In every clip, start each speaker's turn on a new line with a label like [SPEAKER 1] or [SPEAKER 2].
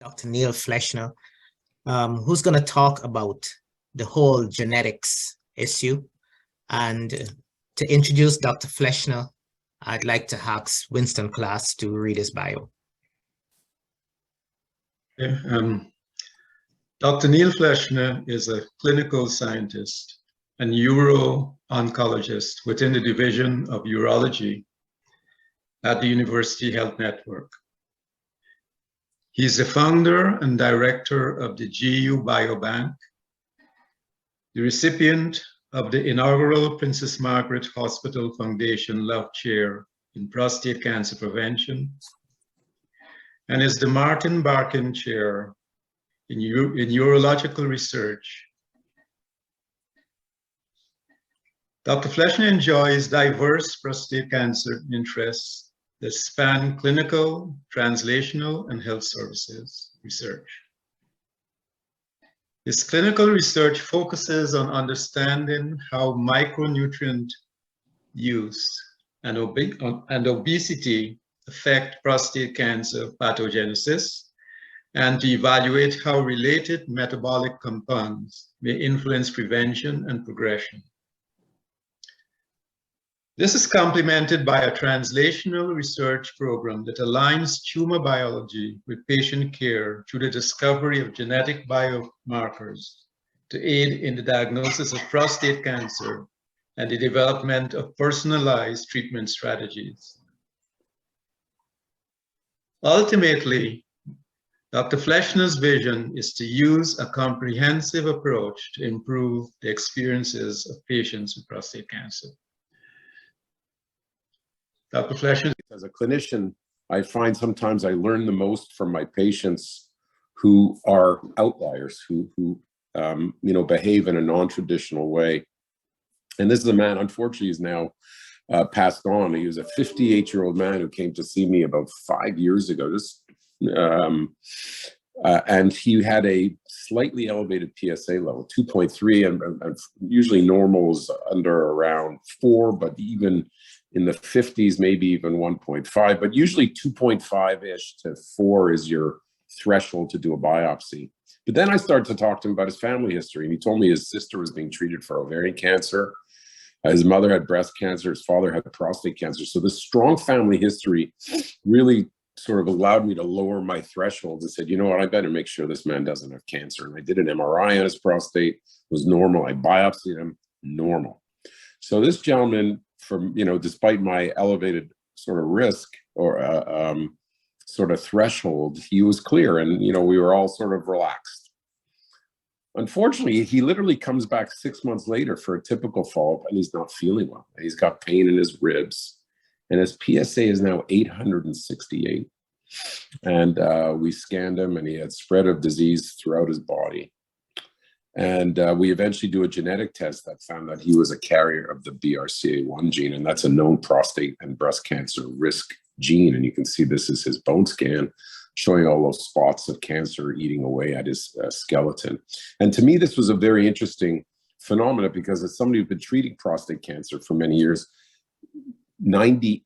[SPEAKER 1] Dr. Neil Fleshner, who's going to talk about the whole genetics issue. And to introduce Dr. Fleshner, I'd like to ask Winston Class to read his bio.
[SPEAKER 2] Dr. Neil Fleshner is a clinical scientist and uro-oncologist within the Division of Urology at the University Health Network. He's the founder and director of the GU Biobank, the recipient of the inaugural Princess Margaret Hospital Foundation Love Chair in Prostate Cancer Prevention, and is the Martin Barkin Chair in Urological Research. Dr. Fleshner enjoys diverse prostate cancer interests that span clinical, translational, and health services research. His clinical research focuses on understanding how micronutrient use and obesity affect prostate cancer pathogenesis, and to evaluate how related metabolic compounds may influence prevention and progression. This is complemented by a translational research program that aligns tumor biology with patient care through the discovery of genetic biomarkers to aid in the diagnosis of prostate cancer and the development of personalized treatment strategies. Ultimately, Dr. Fleshner's vision is to use a comprehensive approach to improve the experiences of patients with prostate cancer. Dr. Fleshner.
[SPEAKER 3] As a clinician, I find sometimes I learn the most from my patients who are outliers, who behave in a non-traditional way. And this is a man, unfortunately, he's now passed on. He was a 58-year-old man who came to see me about 5 years ago. And he had a slightly elevated PSA level, 2.3, and usually normal is under around 4, but even in the 50s, maybe even 1.5, but usually 2.5-ish to 4 is your threshold to do a biopsy. But then I started to talk to him about his family history, and he told me his sister was being treated for ovarian cancer, his mother had breast cancer, his father had prostate cancer. So this strong family history really sort of allowed me to lower my threshold and said, you know what, I better make sure this man doesn't have cancer. And I did an MRI on his prostate, it was normal. I biopsied him, normal. So this gentleman, despite my elevated sort of risk or sort of threshold, he was clear, and we were all sort of relaxed. Unfortunately, he literally comes back 6 months later for a typical follow-up, and he's not feeling well. He's got pain in his ribs, and his PSA is now 868. And we scanned him, and he had spread of disease throughout his body. And we eventually do a genetic test that found that he was a carrier of the BRCA1 gene, and that's a known prostate and breast cancer risk gene. And you can see this is his bone scan showing all those spots of cancer eating away at his skeleton. And to me, this was a very interesting phenomenon because as somebody who's been treating prostate cancer for many years, 98%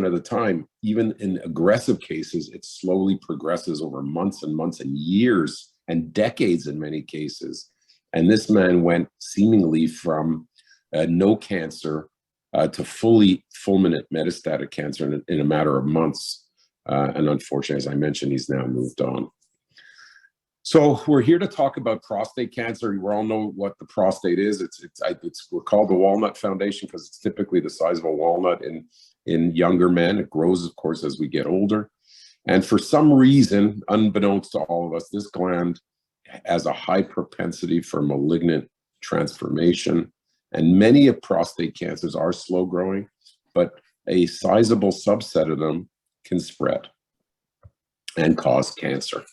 [SPEAKER 3] of the time, even in aggressive cases, it slowly progresses over months and months and years and decades in many cases. And this man went seemingly from no cancer to fulminant metastatic cancer in a matter of months. And unfortunately, as I mentioned, he's now moved on. So we're here to talk about prostate cancer. We all know what the prostate is. We're called the Walnut Foundation because it's typically the size of a walnut in younger men. It grows, of course, as we get older. And for some reason, unbeknownst to all of us, this gland has a high propensity for malignant transformation. And many of prostate cancers are slow growing, but a sizable subset of them can spread and cause cancer.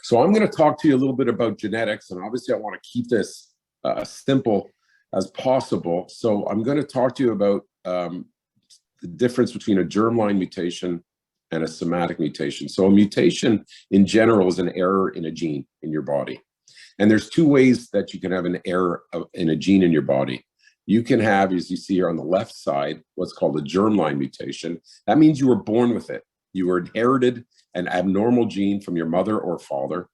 [SPEAKER 3] So I'm going to talk to you a little bit about genetics, and obviously I want to keep this simple as possible. So I'm going to talk to you about the difference between a germline mutation and a somatic mutation. So a mutation in general is an error in a gene in your body. And there's two ways that you can have an error in a gene in your body. You can have, as you see here on the left side, what's called a germline mutation. That means you were born with it. You were inherited an abnormal gene from your mother or father,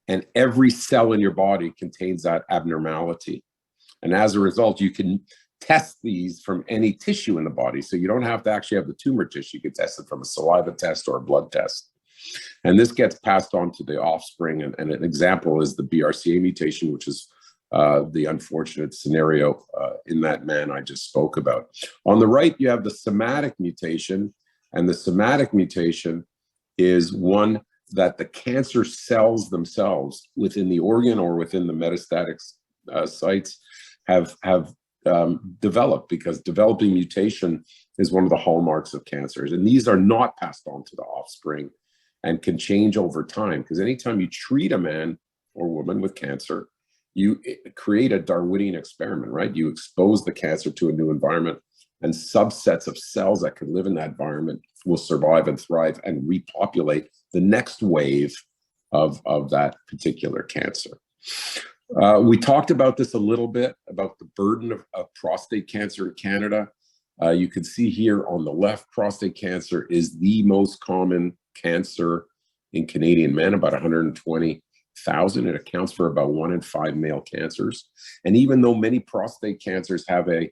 [SPEAKER 3] and every cell in your body contains that abnormality. And as a result, you can test these from any tissue in the body. So you don't have to actually have the tumor tissue. You can test it from a saliva test or a blood test. And this gets passed on to the offspring. And an example is the BRCA mutation, which is the unfortunate scenario in that man I just spoke about. On the right, you have the somatic mutation. And the somatic mutation is one that the cancer cells themselves within the organ or within the metastatic sites have developed, because developing mutation is one of the hallmarks of cancers. And these are not passed on to the offspring and can change over time, because anytime you treat a man or woman with cancer, you create a Darwinian experiment, right? You expose the cancer to a new environment, and subsets of cells that can live in that environment will survive and thrive and repopulate the next wave of that particular cancer. We talked about this a little bit, about the burden of prostate cancer in Canada. You can see here on the left, prostate cancer is the most common cancer in Canadian men, about 120,000. It accounts for about 1 in 5 male cancers. And even though many prostate cancers have a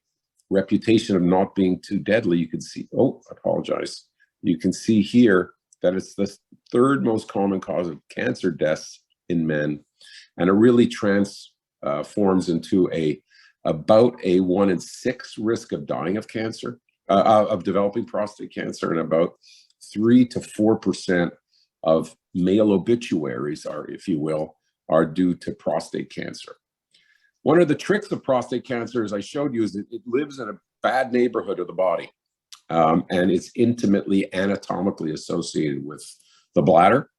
[SPEAKER 3] reputation of not being too deadly, you can see, oh, I apologize. You can see here that it's the 3rd most common cause of cancer deaths in men. And it really transforms into about a 1 in 6 risk of dying of cancer, of developing prostate cancer, and about 3 to 4% of male obituaries are, if you will, are due to prostate cancer. One of the tricks of prostate cancer, as I showed you, is that it lives in a bad neighborhood of the body, and it's intimately anatomically associated with the bladder,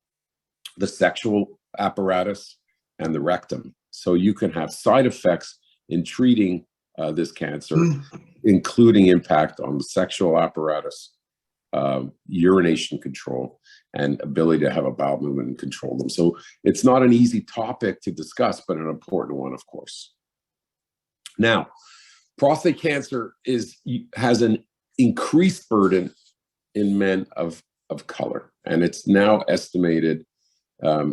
[SPEAKER 3] the sexual apparatus, and the rectum. So you can have side effects in treating this cancer, including impact on the sexual apparatus, urination control, and ability to have a bowel movement and control them. So it's not an easy topic to discuss, but an important one, of course. Now, prostate cancer has an increased burden in men of color, and it's now estimated,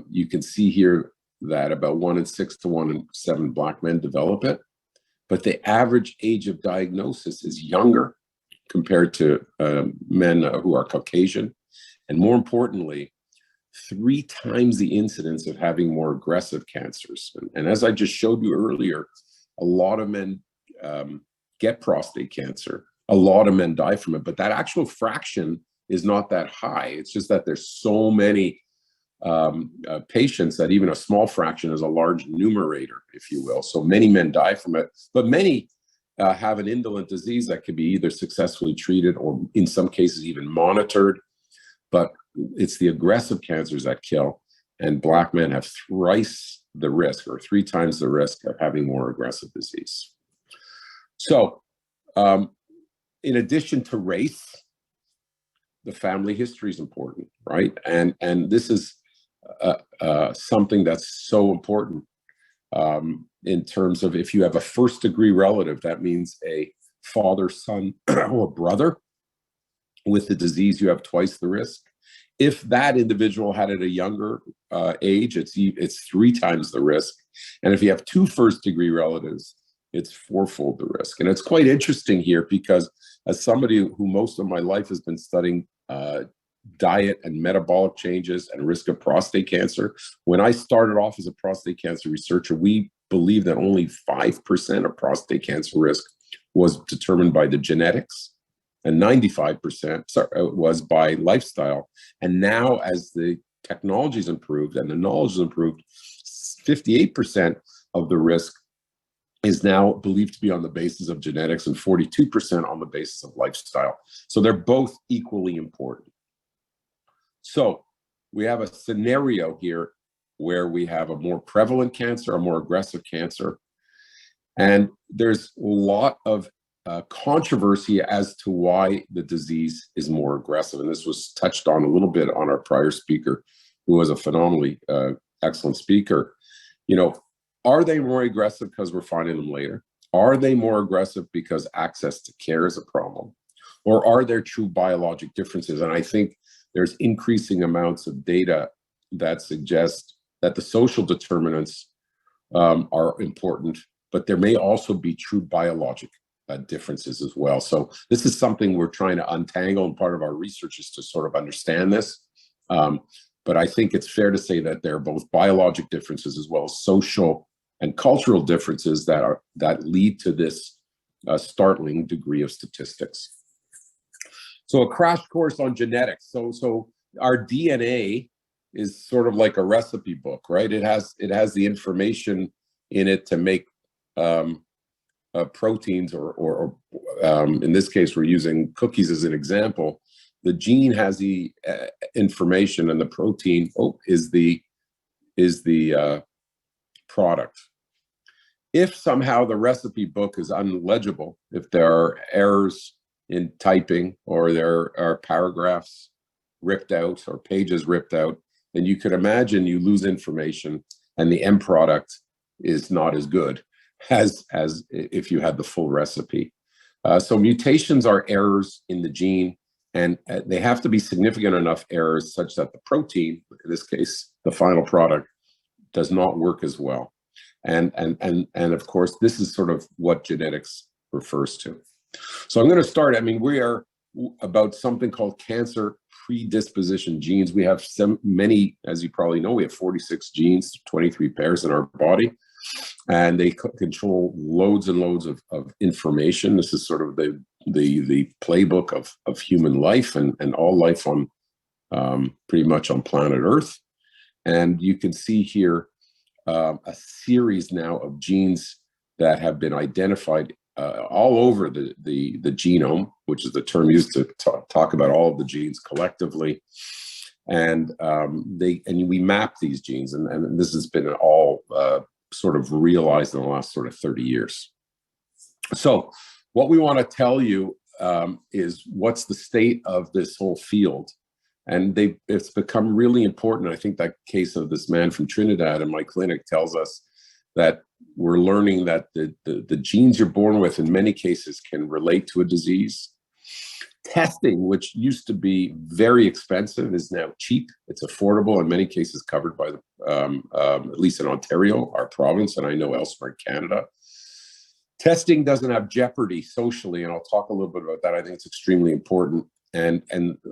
[SPEAKER 3] you can see here that about 1 in 6 to 1 in 7 Black men develop it, but the average age of diagnosis is younger compared to men who are Caucasian, and more importantly, 3 times the incidence of having more aggressive cancers. And as I just showed you earlier, a lot of men get prostate cancer. A lot of men die from it, but that actual fraction is not that high. It's just that there's so many patients that even a small fraction is a large numerator, if you will. So many men die from it, but many have an indolent disease that can be either successfully treated or in some cases even monitored. But it's the aggressive cancers that kill, and Black men have thrice the risk, or 3 times the risk, of having more aggressive disease. So in addition to race, the family history is important, right? And this is something that's so important in terms of, if you have a 1st-degree relative, that means a father, son, or brother with the disease, you have twice the risk. If that individual had it at a younger age, it's 3 times the risk. And if you have 2 1st-degree relatives, it's 4-fold the risk. And it's quite interesting here, because as somebody who most of my life has been studying diet and metabolic changes and risk of prostate cancer, when I started off as a prostate cancer researcher, we believed that only 5% of prostate cancer risk was determined by the genetics, and 95% was by lifestyle. And now, as the technology's improved and the knowledge has improved, 58% of the risk is now believed to be on the basis of genetics, and 42% on the basis of lifestyle. So they're both equally important. So we have a scenario here where we have a more prevalent cancer, a more aggressive cancer, and there's a lot of controversy as to why the disease is more aggressive. And this was touched on a little bit on our prior speaker, who was a phenomenally excellent speaker. You know, are they more aggressive because we're finding them later? Are they more aggressive because access to care is a problem? Or are there true biologic differences? And I think there's increasing amounts of data that suggest that the social determinants are important, but there may also be true biologic differences as well. So this is something we're trying to untangle, and part of our research is to sort of understand this. But I think it's fair to say that there are both biologic differences as well as social and cultural differences that lead to this startling degree of statistics. So a crash course on genetics. So our DNA is sort of like a recipe book, right? It has the information in it to make proteins, or in this case, we're using cookies as an example. The gene has the information, and the protein is the product. If somehow the recipe book is unlegible, if there are errors in typing, or there are paragraphs ripped out or pages ripped out, then you could imagine you lose information, and the end product is not as good as if you had the full recipe. So mutations are errors in the gene, and they have to be significant enough errors such that the protein, in this case, the final product, does not work as well. And of course, this is sort of what genetics refers to. So I'm going to start. I mean, we are about something called cancer predisposition genes. We have many, as you probably know, we have 46 genes, 23 pairs in our body, and they control loads and loads of information. This is sort of the playbook of human life and all life on pretty much on planet Earth. And you can see here a series now of genes that have been identified all over the genome, which is the term used to talk about all of the genes collectively. And we map these genes, and this has been all sort of realized in the last sort of 30 years. So what we want to tell you is what's the state of this whole field. And it's become really important. I think that case of this man from Trinidad in my clinic tells us that we're learning that the genes you're born with in many cases can relate to a disease. Testing, which used to be very expensive, is now cheap. It's affordable, in many cases covered by at least in Ontario, our province, and I know elsewhere in Canada. Testing doesn't have jeopardy socially, and I'll talk a little bit about that. I think it's extremely important. And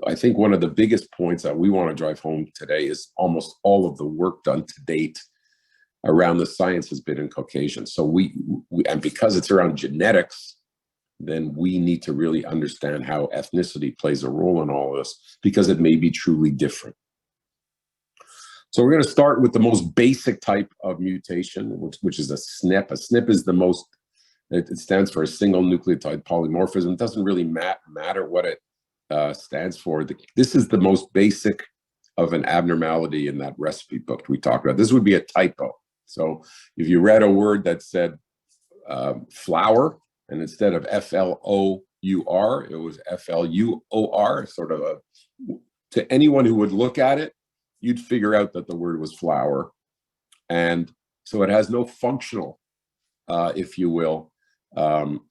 [SPEAKER 3] I think one of the biggest points that we want to drive home today is almost all of the work done to date around the science has been in Caucasians. So we and because it's around genetics, then we need to really understand how ethnicity plays a role in all of this, because it may be truly different. So we're going to start with the most basic type of mutation, which is a SNP. A SNP is the most, it stands for a single nucleotide polymorphism. It doesn't really matter what it stands for. This is the most basic of an abnormality in that recipe book we talked about. This would be a typo. So if you read a word that said flower, and instead of F-L-O-U-R, it was F-L-U-O-R, sort of to anyone who would look at it, you'd figure out that the word was flower. And so it has no functional, if you will,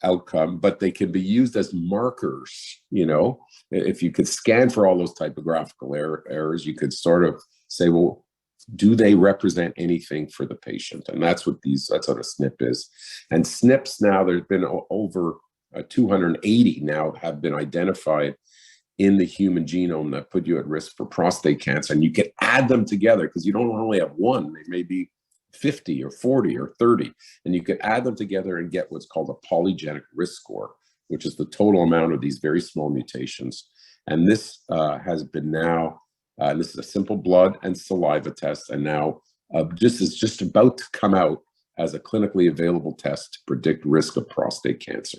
[SPEAKER 3] outcome, but they can be used as markers. You know, if you could scan for all those typographical errors, you could sort of say, well, do they represent anything for the patient? And that's what a SNP is. And SNPs now, there's been over 280 now have been identified in the human genome that put you at risk for prostate cancer. And you can add them together, because you don't only have one, they may be 50 or 40 or 30. And you can add them together and get what's called a polygenic risk score, which is the total amount of these very small mutations. And this has been now, this is a simple blood and saliva test, and now is just about to come out as a clinically available test to predict risk of prostate cancer.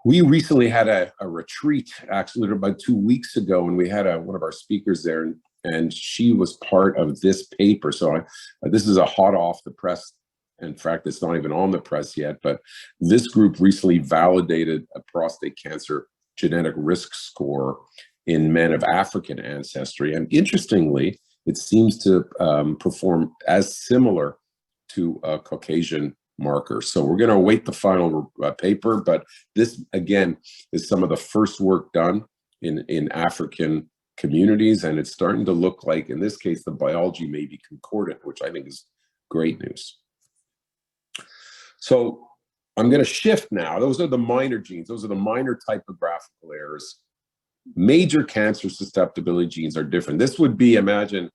[SPEAKER 3] We recently had a retreat, actually about 2 weeks ago, and we had one of our speakers there, and she was part of this paper. So this is a hot off the press. In fact, it's not even on the press yet, but this group recently validated a prostate cancer genetic risk score in men of African ancestry. And interestingly, it seems to perform as similar to a Caucasian marker. So we're going to await the final paper, but this, again, is some of the first work done in African communities, and it's starting to look like, in this case, the biology may be concordant, which I think is great news. So I'm going to shift now. Those are the minor genes. Those are the minor typographical errors. Major cancer susceptibility genes are different. This would be, imagine,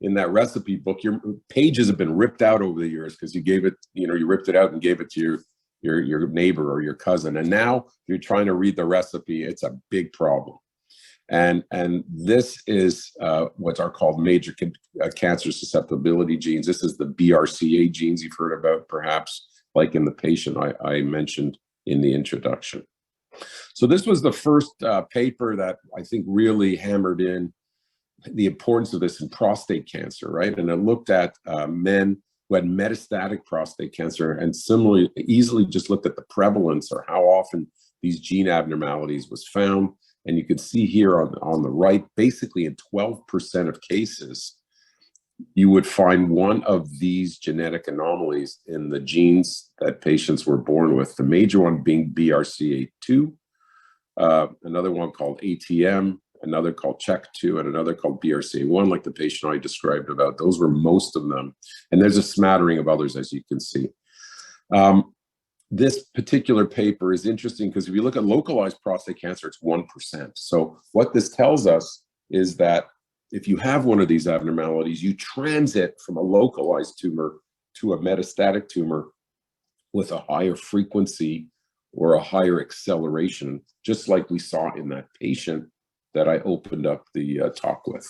[SPEAKER 3] in that recipe book, your pages have been ripped out over the years because you gave it, you ripped it out and gave it to your neighbor or your cousin. And now you're trying to read the recipe. It's a big problem. And this is what are called major cancer susceptibility genes. This is the BRCA genes you've heard about, perhaps, like in the patient I mentioned in the introduction. So this was the first paper that I think really hammered in the importance of this in prostate cancer, right? And it looked at men who had metastatic prostate cancer, and similarly, easily just looked at the prevalence or how often these gene abnormalities was found. And you can see here on the right, basically in 12% of cases, you would find one of these genetic anomalies in the genes that patients were born with, the major one being BRCA2, another one called ATM, another called CHEK2, and another called BRCA1, like the patient I described about. Those were most of them. And there's a smattering of others, as you can see. This particular paper is interesting because if you look at localized prostate cancer, it's 1%. So what this tells us is that if you have one of these abnormalities, you transit from a localized tumor to a metastatic tumor with a higher frequency or a higher acceleration, just like we saw in that patient that I opened up the talk with.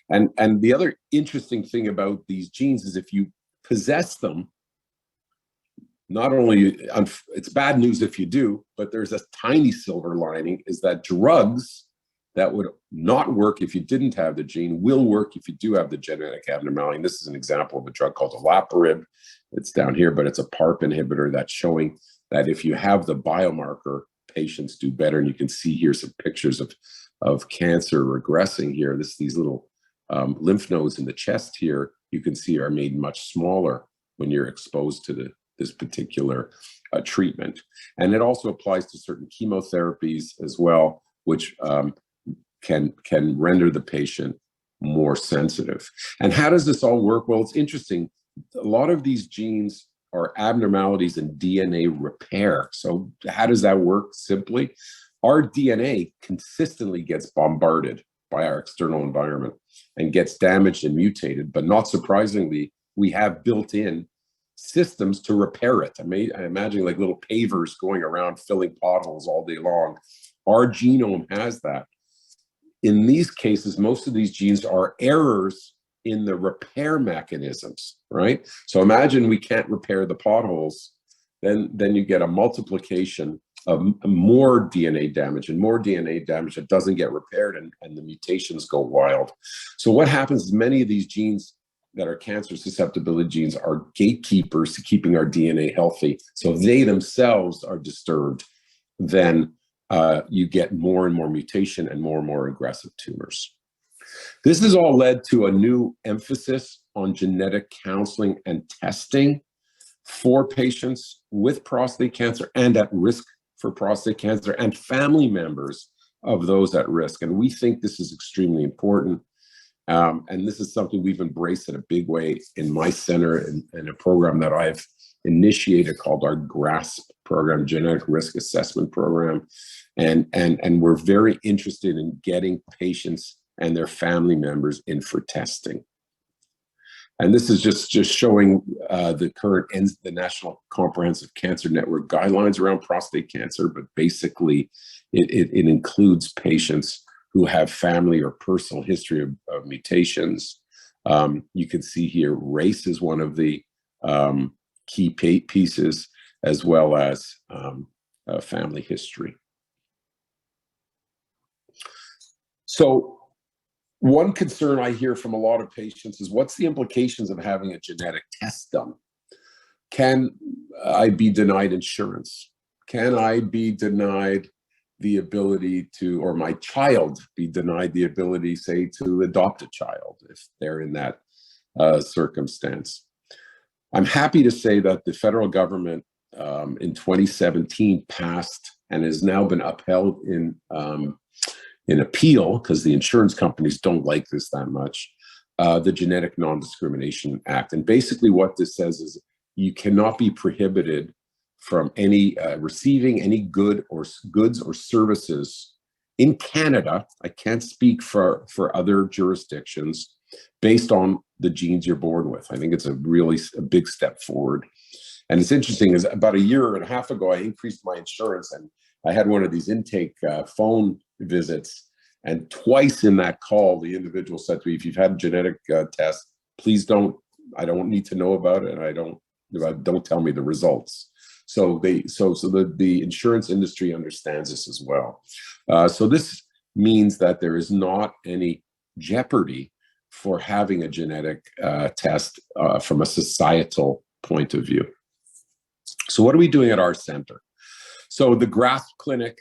[SPEAKER 3] And the other interesting thing about these genes is if you possess them, not only, it's bad news if you do, but there's a tiny silver lining, is that drugs that would not work if you didn't have the gene will work if you do have the genetic abnormality. And this is an example of a drug called olaparib. It's down here, but it's a PARP inhibitor that's showing that if you have the biomarker, patients do better. And you can see here some pictures of cancer regressing here. These little lymph nodes in the chest here, you can see are made much smaller when you're exposed to this particular treatment. And it also applies to certain chemotherapies as well, which can render the patient more sensitive. And how does this all work? Well, it's interesting. A lot of these genes are abnormalities in DNA repair. So how does that work? Simply, our DNA consistently gets bombarded by our external environment and gets damaged and mutated. But not surprisingly, we have built-in systems to repair it. I imagine like little pavers going around filling potholes all day long. Our genome has that. In these cases, most of these genes are errors in the repair mechanisms, right? So imagine we can't repair the potholes, then you get a multiplication of more DNA damage and more DNA damage that doesn't get repaired, and the mutations go wild. So what happens is many of these genes that are cancer susceptibility genes are gatekeepers to keeping our DNA healthy. So they themselves are disturbed, then you get more and more mutation and more aggressive tumors. This has all led to a new emphasis on genetic counseling and testing for patients with prostate cancer and at risk for prostate cancer and family members of those at risk. And we think this is extremely important. And this is something we've embraced in a big way in my center in a program that I've initiated called our GRASP program, Genetic Risk Assessment Program. And we're very interested in getting patients and their family members in for testing. And this is just showing the current the National Comprehensive Cancer Network guidelines around prostate cancer, but basically it includes patients who have family or personal history of mutations. You can see here, race is one of the key pieces, as well as family history. So one concern I hear from a lot of patients is, what's the implications of having a genetic test done? Can I be denied insurance? Can I be denied the ability to, or my child be denied the ability, say, to adopt a child if they're in that circumstance? I'm happy to say that the federal government in 2017 passed and has now been upheld in in appeal, because the insurance companies don't like this that much, the Genetic Non-Discrimination Act. And basically what this says is you cannot be prohibited from any receiving any goods or services in Canada. I can't speak for other jurisdictions, based on the genes you're born with. I think it's a big step forward. And it's interesting, is about a year and a half ago, I increased my insurance, and I had one of these intake phone visits. And twice in that call, the individual said to me, if you've had a genetic test, please I don't need to know about it. And don't tell me the results. So the insurance industry understands this as well. So this means that there is not any jeopardy for having a genetic test from a societal point of view. So what are we doing at our center? So the GRASP clinic,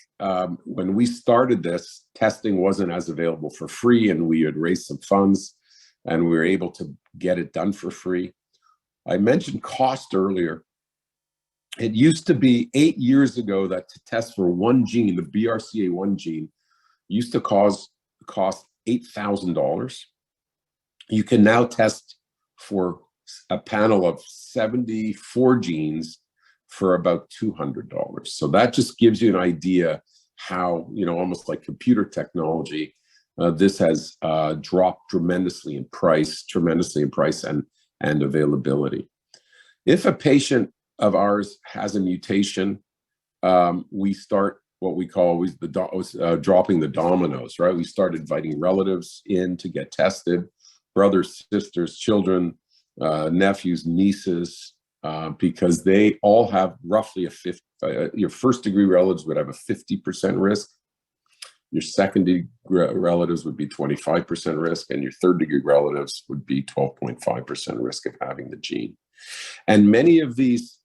[SPEAKER 3] when we started this, testing wasn't as available for free, and we had raised some funds and we were able to get it done for free. I mentioned cost earlier. It used to be 8 years ago that to test for one gene, the BRCA1 gene, used to cost $8,000. You can now test for a panel of 74 genes for about $200. So that just gives you an idea how, almost like computer technology, this has dropped tremendously in price and availability. If a patient of ours has a mutation, we start what we call dropping the dominoes, right? We start inviting relatives in to get tested, brothers, sisters, children, nephews, nieces, because they all have roughly your first degree relatives would have a 50% risk. Your second degree relatives would be 25% risk, and your third degree relatives would be 12.5% risk of having the gene. And many of these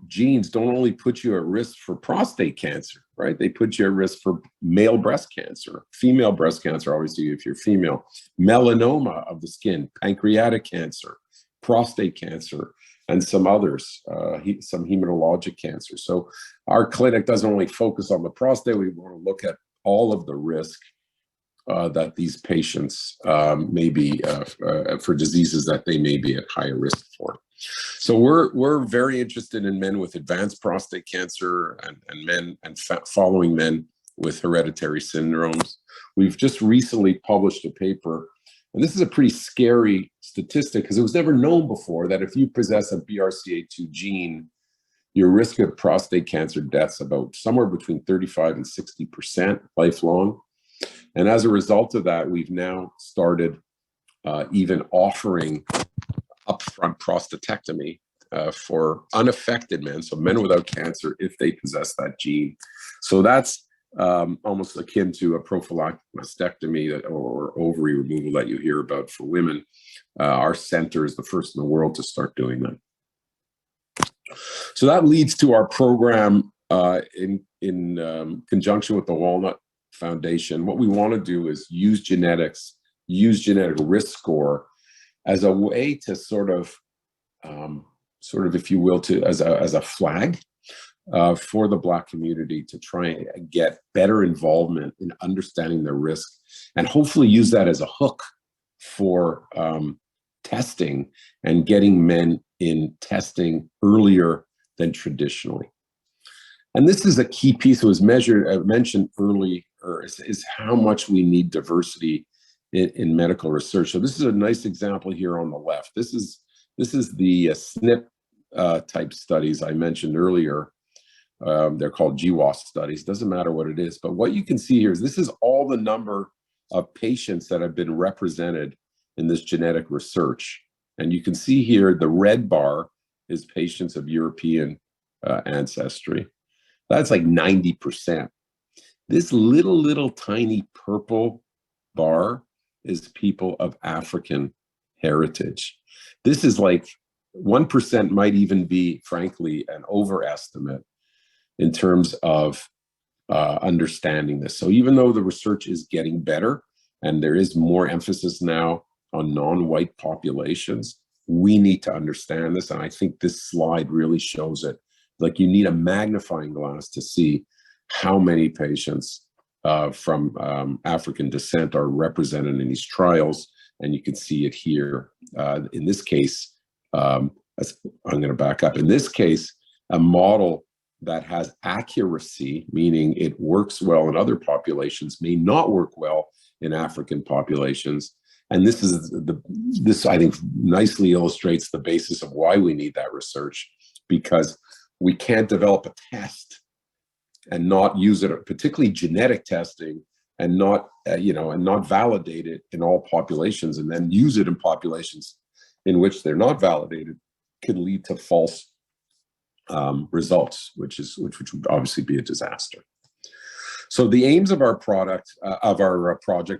[SPEAKER 3] genes don't only put you at risk for prostate cancer, right? They put you at risk for male breast cancer, female breast cancer, obviously, if you're female, melanoma of the skin, pancreatic cancer, prostate cancer, and some others, some hematologic cancer. So our clinic doesn't only focus on the prostate, we want to look at all of the risk that these patients may be for diseases that they may be at higher risk for. So we're very interested in men with advanced prostate cancer and men and following men with hereditary syndromes. We've just recently published a paper, and this is a pretty scary statistic because it was never known before that if you possess a BRCA2 gene, your risk of prostate cancer deaths about somewhere between 35 and 60% lifelong. And as a result of that, we've now started even offering upfront prostatectomy for unaffected men, so men without cancer, if they possess that gene. So that's almost akin to a prophylactic mastectomy or ovary removal that you hear about for women. Our center is the first in the world to start doing that. So that leads to our program in conjunction with the Walnut Foundation. What we want to do is use genetics, use genetic risk score as a way to sort of, if you will, as a flag for the Black community to try and get better involvement in understanding their risk, and hopefully use that as a hook for testing and getting men in testing earlier than traditionally. And this is a key piece that was mentioned earlier, is how much we need diversity in medical research. So this is a nice example here on the left. This is the SNP type studies I mentioned earlier. They're called GWAS studies. Doesn't matter what it is, but what you can see here is this is all the number of patients that have been represented in this genetic research. And you can see here the red bar is patients of European ancestry. That's like 90%. This little tiny purple bar is people of African heritage. This is like 1% might even be, frankly, an overestimate in terms of understanding this. So even though the research is getting better and there is more emphasis now on non-white populations, we need to understand this. And I think this slide really shows it. Like, you need a magnifying glass to see how many patients from African descent are represented in these trials, and you can see it here. In this case, I'm going to back up. In this case, a model that has accuracy, meaning it works well in other populations, may not work well in African populations. And this I think nicely illustrates the basis of why we need that research, because we can't develop a test and not use it, particularly genetic testing, and not not validate it in all populations, and then use it in populations in which they're not validated, could lead to false results, which would obviously be a disaster. So the aims of our project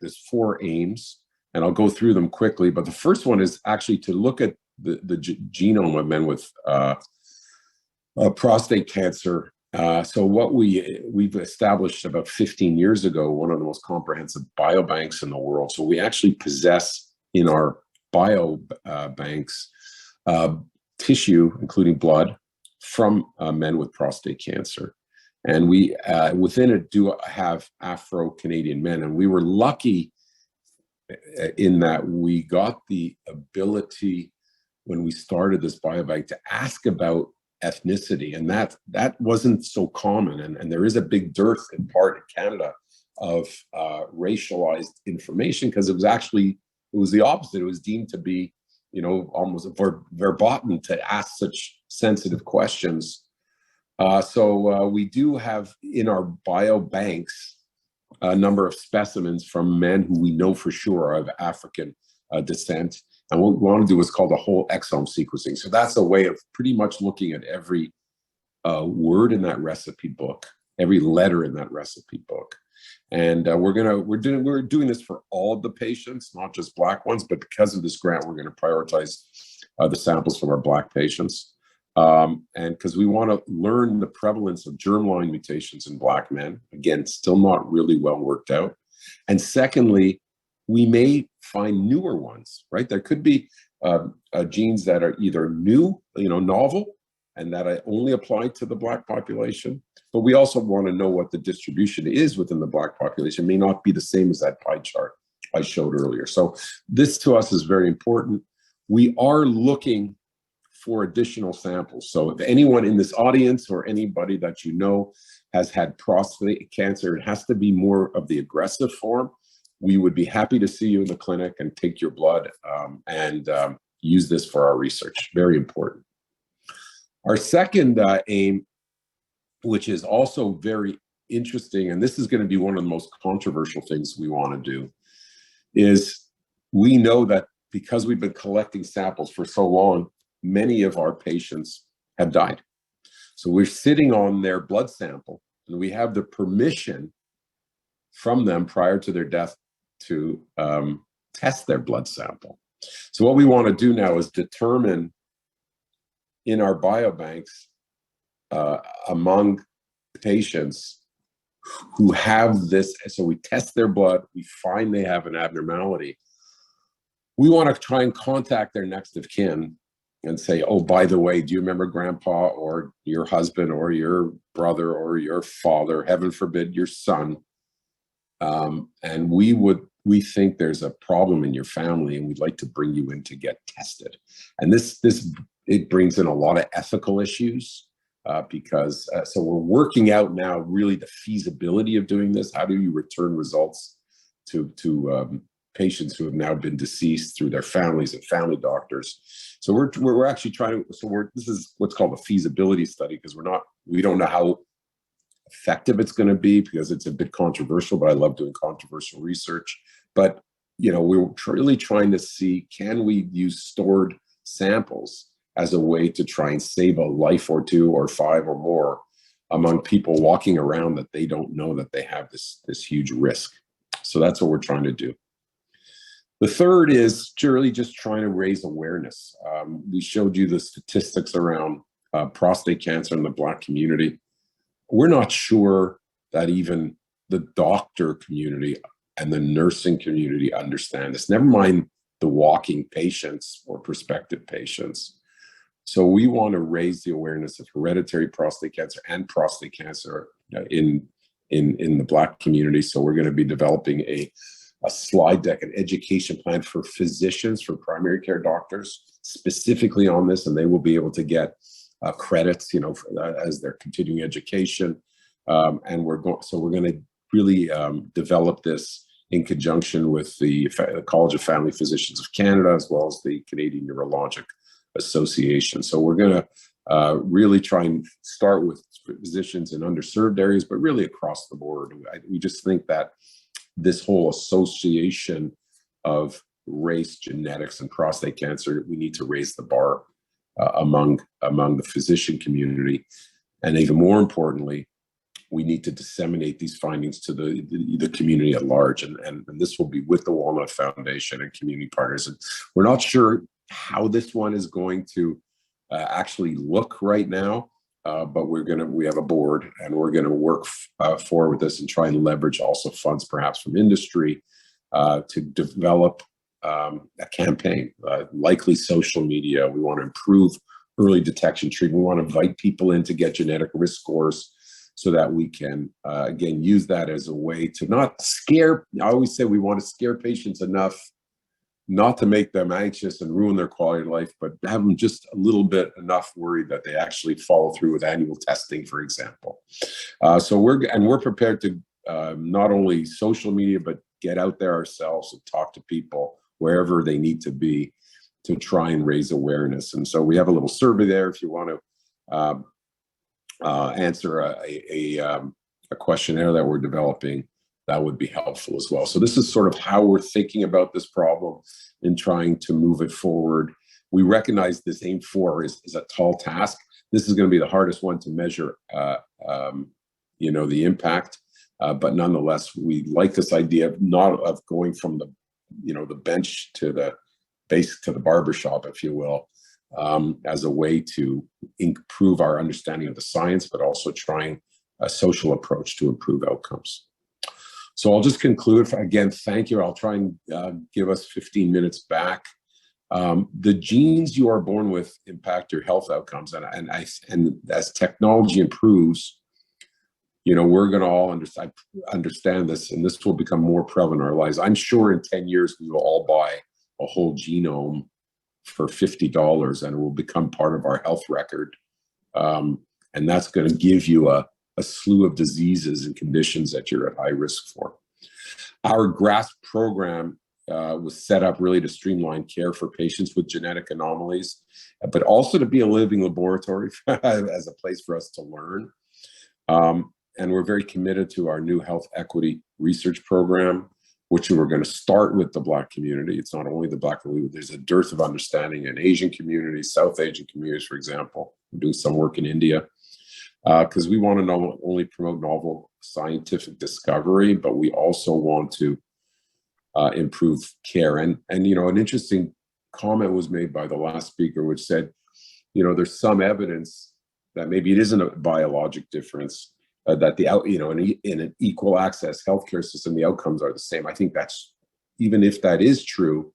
[SPEAKER 3] is 4 aims, and I'll go through them quickly. But the first one is actually to look at the genome of men with prostate cancer. So what we've established about 15 years ago, one of the most comprehensive biobanks in the world. So we actually possess in our biobanks tissue, including blood, from men with prostate cancer. And we within it do have Afro-Canadian men. And we were lucky in that we got the ability when we started this biobank to ask about ethnicity, and that wasn't so common, and there is a big dearth in part in Canada of racialized information, because it was the opposite. It was deemed to be almost verboten to ask such sensitive questions. So we do have in our biobanks a number of specimens from men who we know for sure are of African descent. And what we want to do is called a whole exome sequencing. So that's a way of pretty much looking at every word in that recipe book, every letter in that recipe book. And we're doing this for all of the patients, not just Black ones, but because of this grant, we're going to prioritize the samples from our Black patients. And because we want to learn the prevalence of germline mutations in Black men. Again, still not really well worked out. And secondly, we may find newer ones, right? There could be genes that are either new, novel, and that only apply to the Black population. But we also want to know what the distribution is within the Black population. It may not be the same as that pie chart I showed earlier. So this to us is very important. We are looking for additional samples. So if anyone in this audience or anybody that you know has had prostate cancer, it has to be more of the aggressive form. We would be happy to see you in the clinic and take your blood and use this for our research. Very important. Our second aim, which is also very interesting, and this is going to be one of the most controversial things we want to do, is we know that because we've been collecting samples for so long, many of our patients have died. So we're sitting on their blood sample, and we have the permission from them prior to their death to test their blood sample. So what we want to do now is determine in our biobanks among patients who have this, so we test their blood, we find they have an abnormality. We want to try and contact their next of kin and say, oh, by the way, do you remember grandpa or your husband or your brother or your father, heaven forbid, your son? And we think there's a problem in your family and we'd like to bring you in to get tested. And it brings in a lot of ethical issues because so we're working out now really the feasibility of doing this. How do you return results to patients who have now been deceased through their families and family doctors? So we're actually trying to, this is what's called a feasibility study, because we don't know how effective it's going to be, because it's a bit controversial, but I love doing controversial research. But we're really trying to see, can we use stored samples as a way to try and save a life or 2 or 5 or more among people walking around that they don't know that they have this huge risk. So that's what we're trying to do. The third is really just trying to raise awareness. We showed you the statistics around prostate cancer in the Black community. We're not sure that even the doctor community and the nursing community understand this, never mind the walking patients or prospective patients. So we want to raise the awareness of hereditary prostate cancer and prostate cancer in in the Black community. So we're going to be developing a slide deck, an education plan for physicians, for primary care doctors, specifically on this, and they will be able to get credits, as their continuing education. And we're going to really develop this in conjunction with the College of Family Physicians of Canada, as well as the Canadian Urologic Association. So we're going to really try and start with physicians in underserved areas, but really across the board. We just think that this whole association of race, genetics, and prostate cancer, we need to raise the bar among the physician community. And even more importantly, we need to disseminate these findings to the community at large. And this will be with the Walnut Foundation and community partners. And we're not sure how this one is going to actually look right now, but we have a board, and we're going to work forward with this and try and leverage also funds perhaps from industry to develop a campaign, likely social media. We want to improve early detection treatment. We want to invite people in to get genetic risk scores so that we can, again, use that as a way to not scare. I always say we want to scare patients enough not to make them anxious and ruin their quality of life, but have them just a little bit enough worried that they actually follow through with annual testing, for example. So we're prepared to not only social media, but get out there ourselves and talk to people wherever they need to be to try and raise awareness. And so we have a little survey there if you want to answer a questionnaire that we're developing. That would be helpful as well. So this is sort of how we're thinking about this problem and trying to move it forward. We recognize this AIM-4 is a tall task. This is going to be the hardest one to measure, the impact. But nonetheless, we like this idea of going from the bench to the base to the barbershop, if you will, as a way to improve our understanding of the science, but also trying a social approach to improve outcomes. So I'll just conclude. Again, thank you. I'll try and give us 15 minutes back. The genes you are born with impact your health outcomes, and as technology improves, we're going to all understand this, and this will become more prevalent in our lives. I'm sure in 10 years we will all buy a whole genome for $50, and it will become part of our health record, and that's going to give you a slew of diseases and conditions that you're at high risk for. Our GRASP program was set up really to streamline care for patients with genetic anomalies, but also to be a living laboratory as a place for us to learn. And we're very committed to our new health equity research program, which we're going to start with the Black community. It's not only the Black community, there's a dearth of understanding in Asian communities, South Asian communities, for example. We're doing some work in India. Because we want to not only promote novel scientific discovery, but we also want to improve care. And an interesting comment was made by the last speaker, which said, there's some evidence that maybe it isn't a biologic difference, that in an equal access healthcare system, the outcomes are the same. I think that's, even if that is true,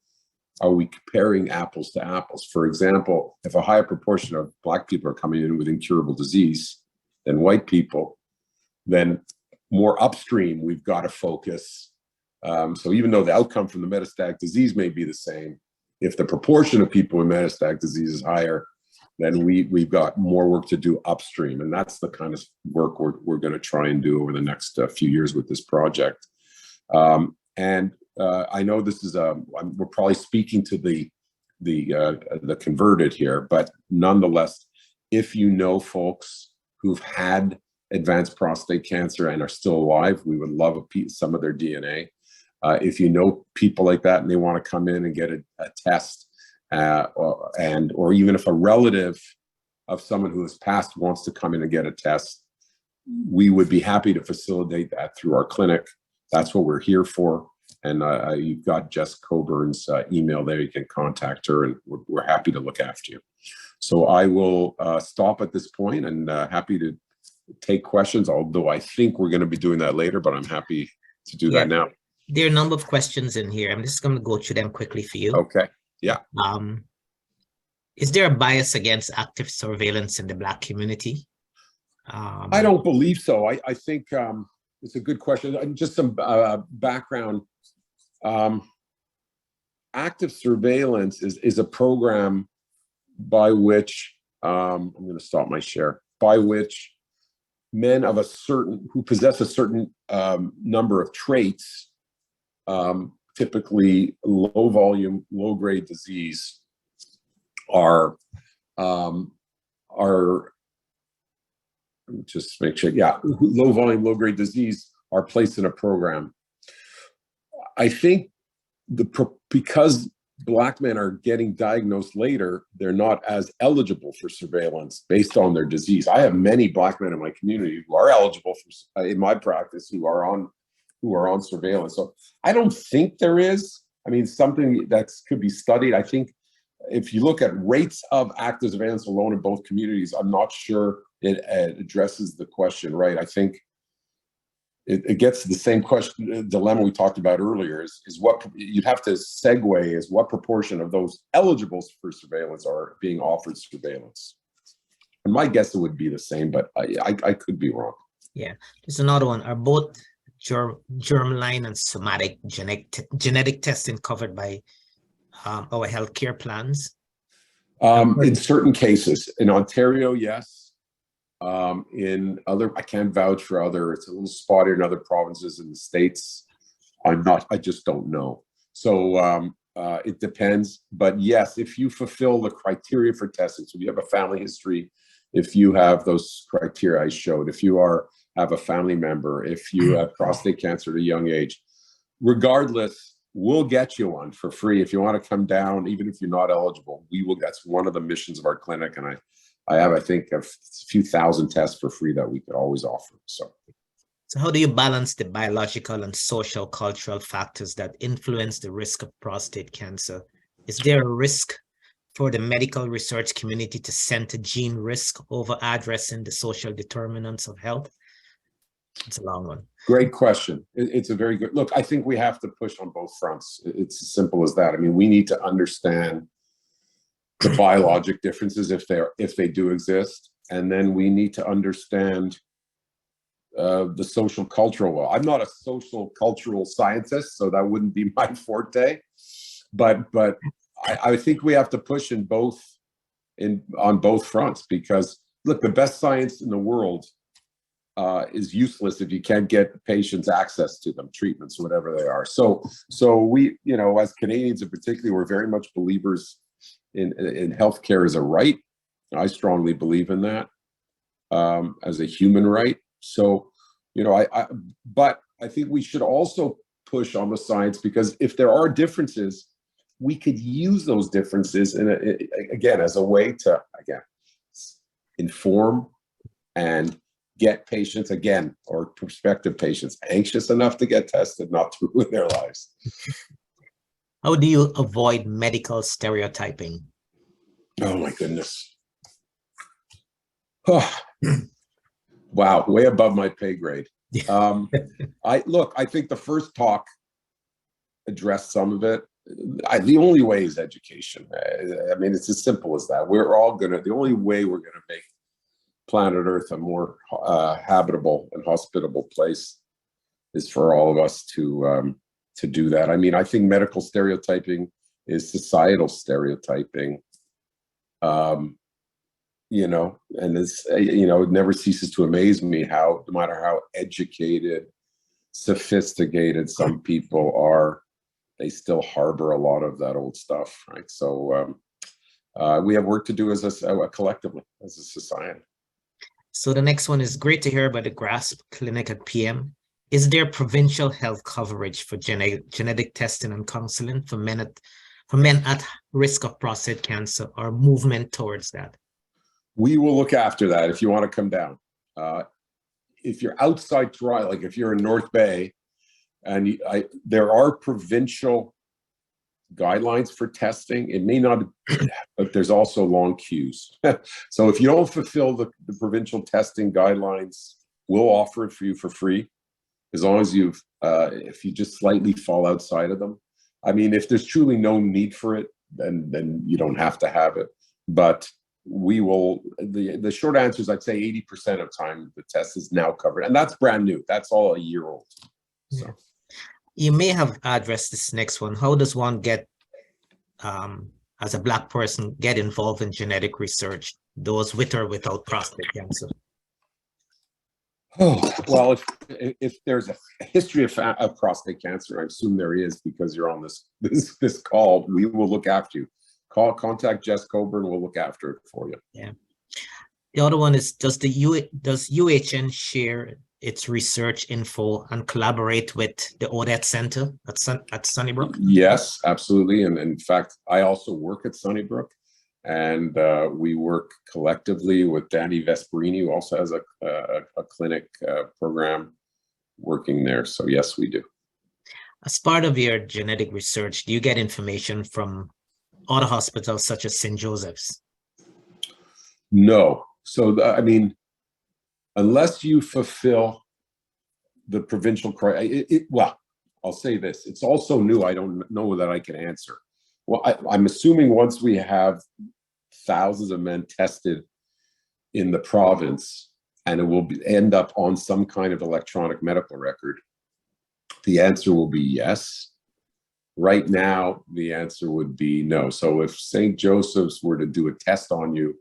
[SPEAKER 3] are we comparing apples to apples? For example, if a higher proportion of Black people are coming in with incurable disease than white people, then more upstream we've got to focus. So even though the outcome from the metastatic disease may be the same, if the proportion of people with metastatic disease is higher, then we've got more work to do upstream. And that's the kind of work we're going to try and do over the next few years with this project. I know this is we're probably speaking to the converted here, but nonetheless, if you know folks who've had advanced prostate cancer and are still alive, we would love some of their DNA. If you know people like that and they want to come in and get a test, or even if a relative of someone who has passed wants to come in and get a test, we would be happy to facilitate that through our clinic. That's what we're here for. And you've got Jess Coburn's email there. You can contact her, and we're happy to look after you. So I will stop at this point, and happy to take questions, although I think we're going to be doing that later, but I'm happy to do that now.
[SPEAKER 1] There are a number of questions in here. I'm just going to go through them quickly for you.
[SPEAKER 3] Okay. Yeah.
[SPEAKER 1] Is there a bias against active surveillance in the Black community?
[SPEAKER 3] I don't believe so. I think It's a good question. Just some background. Active surveillance is a program by which, I'm going to stop my share, by which men of who possess a certain number of traits, typically low volume, low grade disease, are just make sure, yeah, low volume, low grade disease are placed in a program. I think because Black men are getting diagnosed later, they're not as eligible for surveillance based on their disease. I have many Black men in my community who are eligible for, in my practice, who are on surveillance. So I don't think there is. I mean, something that could be studied. I think if you look at rates of active surveillance alone in both communities, I'm not sure it addresses the question right. I think it gets to the same question, dilemma we talked about earlier, is what you'd have to segue is what proportion of those eligible for surveillance are being offered surveillance. And my guess it would be the same, but I could be wrong.
[SPEAKER 1] Yeah, there's another one. Are both germline and somatic genetic testing covered by our healthcare plans?
[SPEAKER 3] In certain cases, in Ontario, yes. In other, I can't vouch for other. It's a little spotty in other provinces in the States. I just don't know. So it depends. But yes, if you fulfill the criteria for testing, so if you have a family history, if you have those criteria I showed, if you have a family member, if you have prostate cancer at a young age, regardless, we'll get you one for free. If you want to come down, even if you're not eligible, we will. That's one of the missions of our clinic. And I have, I think, a few thousand tests for free that we could always offer. So
[SPEAKER 1] how do you balance the biological and social cultural factors that influence the risk of prostate cancer? Is there a risk for the medical research community to center gene risk over addressing the social determinants of health? It's a long one.
[SPEAKER 3] Great question. It's a very good look. I think we have to push on both fronts. It's as simple as that. I mean, we need to understand the biologic differences if they do exist, and then we need to understand the social cultural. Well, I'm not a social cultural scientist, so that wouldn't be my forte. But I think we have to push on both fronts, because look, the best science in the world is useless if you can't get patients access to them, treatments, whatever they are. So we, as Canadians in particular, we're very much believers in healthcare as a right. I believe in that as a human right. So, but I think we should also push on the science, because if there are differences, we could use those differences again as a way to inform and get patients or prospective patients anxious enough to get tested, not to ruin their lives.
[SPEAKER 1] How do you avoid medical stereotyping?
[SPEAKER 3] Oh my goodness. Oh, wow, way above my pay grade. I think the first talk addressed some of it. The only way is education. I mean, it's as simple as that. The only way we're gonna make planet Earth a more habitable and hospitable place is for all of us to do that. I mean, I think medical stereotyping is societal stereotyping, and it's, it never ceases to amaze me how, no matter how educated, sophisticated some people are, they still harbor a lot of that old stuff, right? So we have work to do as collectively, as a society.
[SPEAKER 1] So the next one is great to hear about the GRASP clinic at PM. Is there provincial health coverage for genetic testing and counseling for men at risk of prostate cancer, or movement towards that?
[SPEAKER 3] We will look after that if you want to come down. If you're outside Toronto, like if you're in North Bay, and there are provincial guidelines for testing. It may not, but there's also long queues. So if you don't fulfill the provincial testing guidelines, we'll offer it for you for free, as long as if you just slightly fall outside of them. I mean, if there's truly no need for it, then you don't have to have it. But we will, the short answer is I'd say 80% of time the test is now covered. And that's brand new. That's all a year old. So.
[SPEAKER 1] Yeah. You may have addressed this next one. How does one get, as a Black person, get involved in genetic research, those with or without prostate cancer?
[SPEAKER 3] Oh, well, if there's a history of prostate cancer, I assume there is because you're on this call, we will look after you. Contact Jess Coburn, we'll look after it for you.
[SPEAKER 1] Yeah. The other one is, does UHN share its research info and collaborate with the Odette Center at Sunnybrook?
[SPEAKER 3] Yes, absolutely. And in fact, I also work at Sunnybrook, and we work collectively with Danny Vesperini, who also has a clinic program working there. So yes, we do.
[SPEAKER 1] As part of your genetic research, do you get information from other hospitals such as St. Joseph's?
[SPEAKER 3] No. So, I mean, unless you fulfill the provincial criteria, well, I'll say this, it's also new. I don't know that I can answer. Well, I'm assuming once we have thousands of men tested in the province and it will end up on some kind of electronic medical record, the answer will be yes. Right now, the answer would be no. So if St. Joseph's were to do a test on you,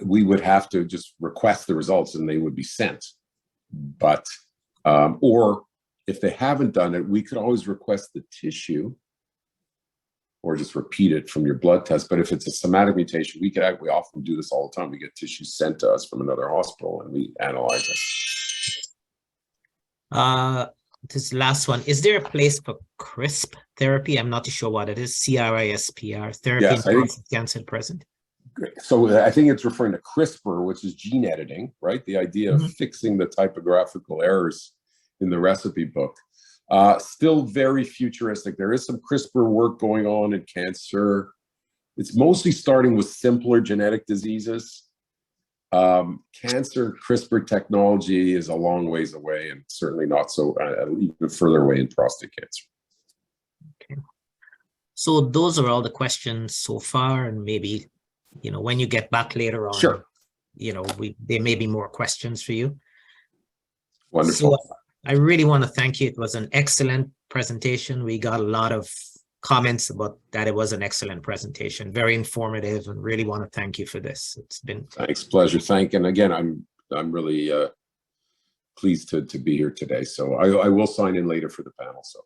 [SPEAKER 3] we would have to just request the results and they would be sent. But, or if they haven't done it, we could always request the tissue or just repeat it from your blood test. But if it's a somatic mutation, we often do this all the time. We get tissue sent to us from another hospital and we analyze it.
[SPEAKER 1] This last one, is there a place for CRISP therapy? I'm not too sure what it is. CRISPR therapy in prostate cancer at present.
[SPEAKER 3] So I think it's referring to CRISPR, which is gene editing, right? The idea of fixing the typographical errors in the recipe book. Still very futuristic. There is some CRISPR work going on in cancer. It's mostly starting with simpler genetic diseases. Cancer CRISPR technology is a long ways away and certainly not so even further away in prostate cancer.
[SPEAKER 1] Okay. So those are all the questions so far, and maybe, you know, when you get back later on,
[SPEAKER 3] sure,
[SPEAKER 1] you know, there may be more questions for you.
[SPEAKER 3] Wonderful.
[SPEAKER 1] So I really want to thank you. It was an excellent presentation. We got a lot of comments about that. It was an excellent presentation, very informative, and really want to thank you for this. It's been
[SPEAKER 3] thanks, pleasure. And again, I'm really pleased to be here today. So I will sign in later for the panel. So